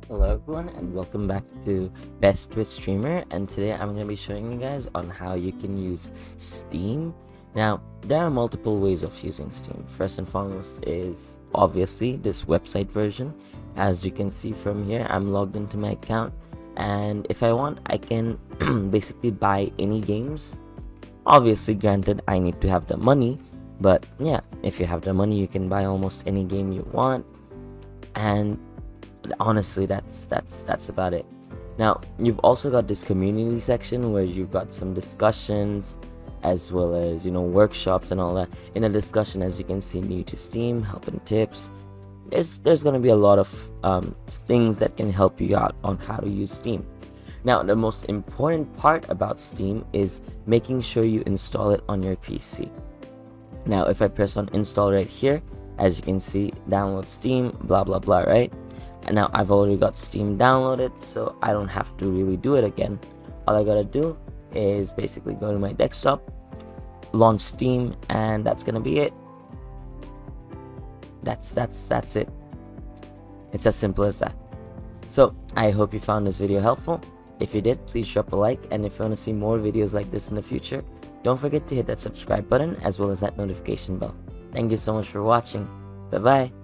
Hello everyone and welcome back to Best with Streamer, and today I'm going to be showing you guys on how you can use Steam. Now there are multiple ways of using Steam. First and foremost is obviously this website version. As you can see from here, I'm logged into my account, and if I want I can basically buy any games. Obviously granted I need to have the money, but yeah, if you have the money you can buy almost any game you want. And honestly that's about it. Now you've also got this community section where you've got some discussions as well as workshops and all that. In a discussion, as you can see, new to Steam, help and tips, there's going to be a lot of things that can help you out on how to use Steam. Now the most important part about Steam is making sure you install it on your PC. Now if I press on install right here, as you can see, download Steam, blah blah blah, right? And now I've already got Steam downloaded, so I don't have to really do it again. All I gotta do is basically go to my desktop, launch Steam, and that's gonna be it. That's it. It's as simple as that. So I hope you found this video helpful. If you did, please drop a like, and if you want to see more videos like this in the future, don't forget to hit that subscribe button as well as that notification bell. Thank you so much for watching. Bye bye.